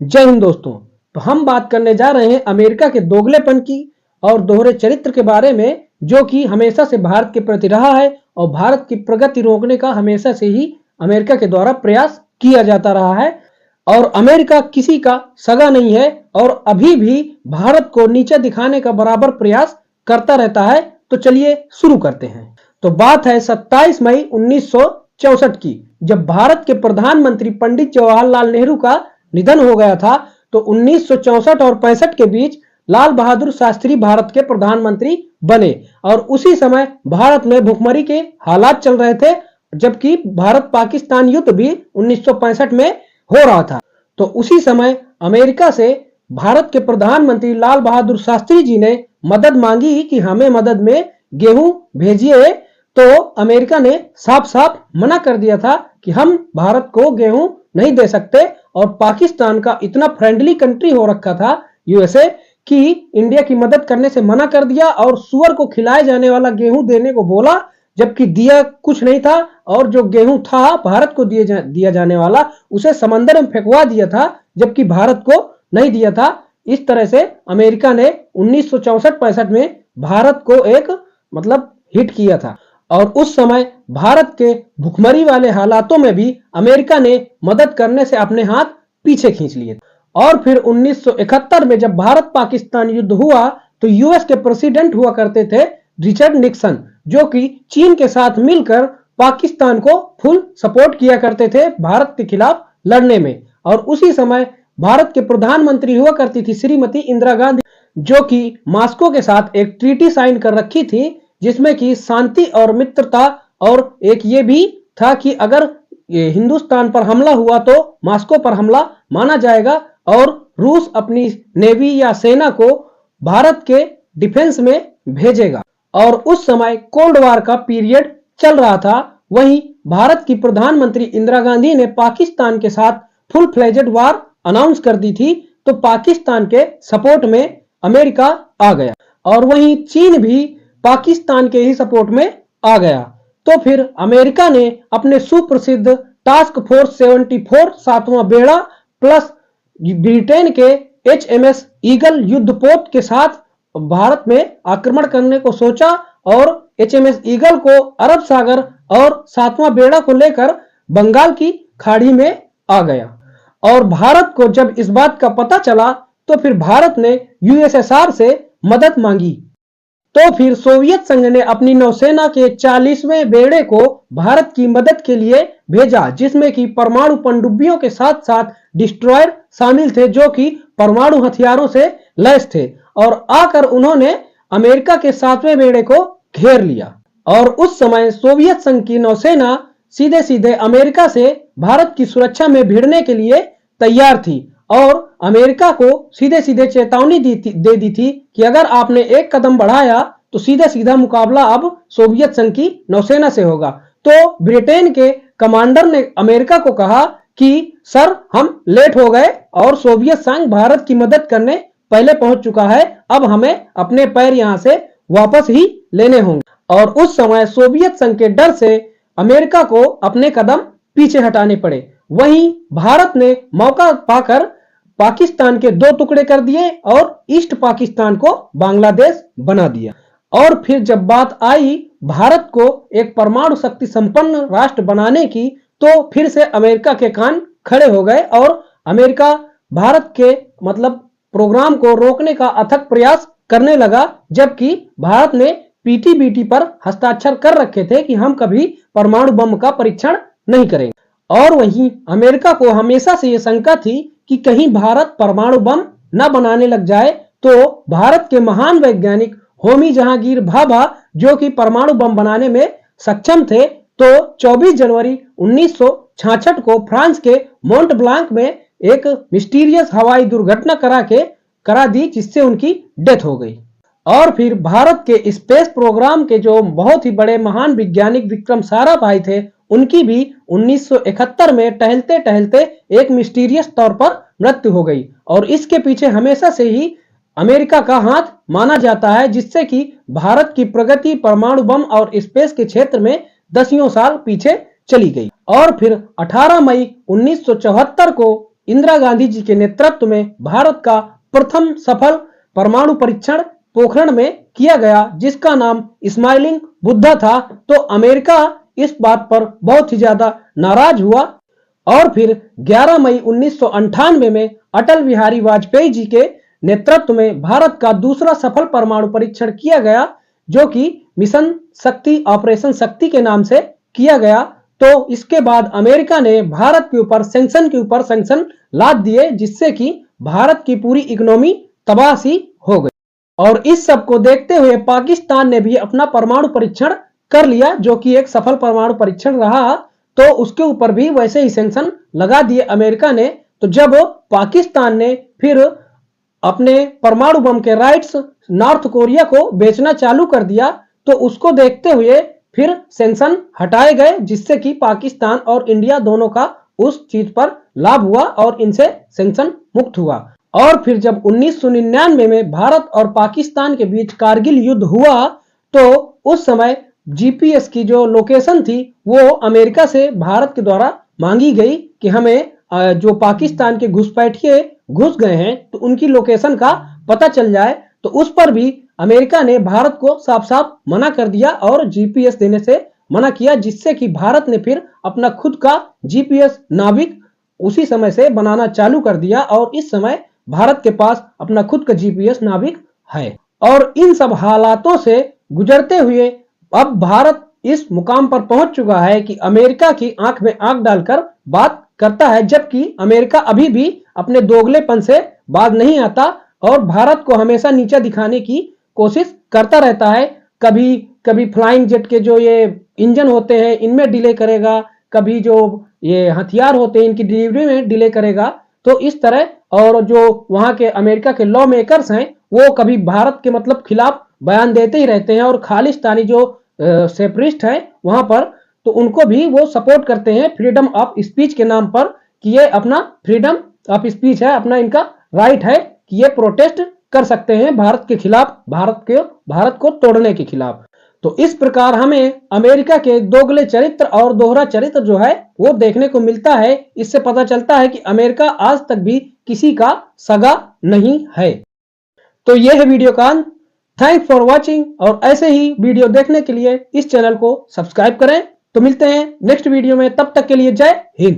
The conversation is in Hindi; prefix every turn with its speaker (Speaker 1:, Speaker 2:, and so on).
Speaker 1: जय हिंद दोस्तों। तो हम बात करने जा रहे हैं अमेरिका के दोगलेपन की और दोहरे चरित्र के बारे में, जो कि हमेशा से भारत के प्रति रहा है और भारत की प्रगति रोकने का हमेशा से ही अमेरिका के द्वारा प्रयास किया जाता रहा है। और अमेरिका किसी का सगा नहीं है और अभी भी भारत को नीचे दिखाने का बराबर प्रयास करता रहता है। तो चलिए शुरू करते हैं। तो बात है 27 मई 1964 की, जब भारत के प्रधानमंत्री पंडित जवाहरलाल नेहरू का निधन हो गया था। तो 1964 और 65 के बीच लाल बहादुर शास्त्री भारत के प्रधानमंत्री बने और उसी समय भारत में भुखमरी के हालात चल रहे थे, जबकि भारत पाकिस्तान युद्ध भी 1965 में हो रहा था। तो उसी समय अमेरिका से भारत के प्रधानमंत्री लाल बहादुर शास्त्री जी ने मदद मांगी कि हमें मदद में गेहूं भेजिए। तो अमेरिका ने साफ साफ मना कर दिया था कि हम भारत को गेहूं नहीं दे सकते। और पाकिस्तान का इतना फ्रेंडली कंट्री हो रखा था यूएसए कि इंडिया की मदद करने से मना कर दिया और सुअर को खिलाए जाने वाला गेहूं देने को बोला, जबकि दिया कुछ नहीं था। और जो गेहूं था भारत को दिया जाने वाला, उसे समंदर में फेंकवा दिया था, जबकि भारत को नहीं दिया था। इस तरह से अमेरिका ने 1964-65 में भारत को एक हिट किया था। और उस समय भारत के भुखमरी वाले हालातों में भी अमेरिका ने मदद करने से अपने हाथ पीछे खींच लिए। और फिर 1971 में जब भारत पाकिस्तान युद्ध हुआ, तो यूएस के प्रेसिडेंट हुआ करते थे रिचर्ड निक्सन, जो कि चीन के साथ मिलकर पाकिस्तान को फुल सपोर्ट किया करते थे भारत के खिलाफ लड़ने में। और उसी समय भारत के प्रधानमंत्री हुआ करती थी श्रीमती इंदिरा गांधी, जो कि मॉस्को के साथ एक ट्रीटी साइन कर रखी थी, जिसमें कि शांति और मित्रता, और एक ये भी था कि अगर हिंदुस्तान पर हमला हुआ तो मॉस्को पर हमला माना जाएगा और रूस अपनी नेवी या सेना को भारत के डिफेंस में भेजेगा। और उस समय कोल्ड वार का पीरियड चल रहा था। वहीं भारत की प्रधानमंत्री इंदिरा गांधी ने पाकिस्तान के साथ फुल फ्लेजेड वार अनाउंस कर दी थी। तो पाकिस्तान के सपोर्ट में अमेरिका आ गया और वहीं चीन भी पाकिस्तान के ही सपोर्ट में आ गया। तो फिर अमेरिका ने अपने सुप्रसिद्ध टास्क फोर्स 74 सातवां बेड़ा प्लस ब्रिटेन के HMS ईगल युद्धपोत के साथ भारत में आक्रमण करने को सोचा और HMS ईगल को अरब सागर और सातवां बेड़ा को लेकर बंगाल की खाड़ी में आ गया। और भारत को जब इस बात का पता चला, तो फिर भारत ने USSR से मदद मांगी। तो फिर सोवियत संघ ने अपनी नौसेना के 40वें बेड़े को भारत की मदद के लिए भेजा, जिसमें कि परमाणु पनडुब्बियों के साथ साथ डिस्ट्रॉयर शामिल थे, जो कि परमाणु हथियारों से लैस थे। और आकर उन्होंने अमेरिका के 7वें बेड़े को घेर लिया। और उस समय सोवियत संघ की नौसेना सीधे सीधे अमेरिका से भारत की सुरक्षा में भिड़ने के लिए तैयार थी और अमेरिका को सीधे सीधे चेतावनी दे दी थी कि अगर आपने एक कदम बढ़ाया तो सीधा सीधा मुकाबला अब सोवियत संघ की नौसेना से होगा। तो ब्रिटेन के कमांडर ने अमेरिका को कहा कि सर, हम लेट हो गए और सोवियत संघ भारत की मदद करने पहले पहुंच चुका है, अब हमें अपने पैर यहां से वापस ही लेने होंगे। और उस समय सोवियत संघ के डर से अमेरिका को अपने कदम पीछे हटाने पड़े। वहीं भारत ने मौका पाकर पाकिस्तान के 2 टुकड़े कर दिए और ईस्ट पाकिस्तान को बांग्लादेश बना दिया। और फिर जब बात आई भारत को एक परमाणु शक्ति संपन्न राष्ट्र बनाने की, तो फिर से अमेरिका के कान खड़े हो गए और अमेरिका भारत के प्रोग्राम को रोकने का अथक प्रयास करने लगा, जबकि भारत ने PTBT पर हस्ताक्षर कर रखे थे कि हम कभी परमाणु बम का परीक्षण नहीं करेंगे। और वहीं अमेरिका को हमेशा से यह शंका थी कि कहीं भारत परमाणु बम न बनाने लग जाए। तो भारत के महान वैज्ञानिक होमी जहांगीर भाभा, जो कि परमाणु बम बनाने में सक्षम थे, तो 24 जनवरी 1966 को फ्रांस के मोंट ब्लांक में एक मिस्टीरियस हवाई दुर्घटना करा दी, जिससे उनकी डेथ हो गई। और फिर भारत के स्पेस प्रोग्राम के जो बहुत ही बड़े महान वैज्ञानिक विक्रम साराभाई थे, उनकी भी 1971 में टहलते टहलते एक मिस्टीरियस तौर पर मृत्यु हो गई। और इसके पीछे हमेशा से ही अमेरिका का हाथ माना जाता है, जिससे कि भारत की प्रगति परमाणु बम और स्पेस के क्षेत्र में दसियों साल पीछे चली गई। और फिर 18 मई 1974 को इंदिरा गांधी जी के नेतृत्व में भारत का प्रथम सफल परमाणु परीक्षण पोखरण में किया गया, जिसका नाम स्माइलिंग बुद्धा था। तो अमेरिका इस बात पर बहुत ही ज्यादा नाराज हुआ और फिर 11 मई 1998 में अटल बिहारी वाजपेयी जी के नेतृत्व में भारत का दूसरा सफल परमाणु परीक्षण किया गया, जो कि मिशन शक्ति, ऑपरेशन शक्ति के नाम से किया गया। तो इसके बाद अमेरिका ने भारत के ऊपर सैंक्शन लाद दिए, जिससे कि भारत की पूरी इकोनॉमी तबाह सी हो गई। और इस सब को देखते हुए पाकिस्तान ने भी अपना परमाणु परीक्षण कर लिया, जो कि एक सफल परमाणु परीक्षण रहा। तो उसके ऊपर भी वैसे ही सैंक्शन लगा दिए अमेरिका ने। तो जब पाकिस्तान ने फिर अपने परमाणु बम के राइट्स नॉर्थ कोरिया को बेचना चालू कर दिया, तो उसको देखते हुए फिर सैंक्शन हटाए गए, जिससे कि पाकिस्तान और इंडिया दोनों का उस चीज पर लाभ हुआ और इनसे सैंक्शन मुक्त हुआ। और फिर जब 1999 में भारत और पाकिस्तान के बीच कारगिल युद्ध हुआ, तो उस समय जीपीएस की जो लोकेशन थी वो अमेरिका से भारत के द्वारा मांगी गई कि हमें जो पाकिस्तान के घुसपैठिए घुस गए हैं तो उनकी लोकेशन का पता चल जाए। तो उस पर भी अमेरिका ने भारत को साफ साफ मना कर दिया और जीपीएस देने से मना किया, जिससे कि भारत ने फिर अपना खुद का जीपीएस नाविक उसी समय से बनाना चालू कर दिया और इस समय भारत के पास अपना खुद का जीपीएस नाविक है। और इन सब हालातों से गुजरते हुए अब भारत इस मुकाम पर पहुंच चुका है कि अमेरिका की आंख में आंख डालकर बात करता है, जबकि अमेरिका अभी भी अपने दोगलेपन से बाज नहीं आता और भारत को हमेशा नीचा दिखाने की कोशिश करता रहता है। कभी कभी फ्लाइंग जेट के जो ये इंजन होते हैं इनमें डिले करेगा, कभी जो ये हथियार होते हैं इनकी डिलीवरी में डिले करेगा। तो इस तरह और जो वहां के अमेरिका के लॉ मेकर्स हैं वो कभी भारत के मतलब खिलाफ बयान देते ही रहते हैं और खालिस्तानी जो सेपरिस्ट है वहां पर, तो उनको भी वो सपोर्ट करते हैं फ्रीडम ऑफ स्पीच के नाम पर कि ये अपना फ्रीडम ऑफ स्पीच है, अपना इनका राइट है कि ये प्रोटेस्ट कर सकते हैं भारत के खिलाफ, भारत को तोड़ने के खिलाफ। तो इस प्रकार हमें अमेरिका के दोगले चरित्र और दोहरा चरित्र जो है वो देखने को मिलता है। इससे पता चलता है कि अमेरिका आज तक भी किसी का सगा नहीं है। तो यह है वीडियो का अंत। थैंक्स फॉर वॉचिंग और ऐसे ही वीडियो देखने के लिए इस चैनल को सब्सक्राइब करें। तो मिलते हैं नेक्स्ट वीडियो में, तब तक के लिए जय हिंद।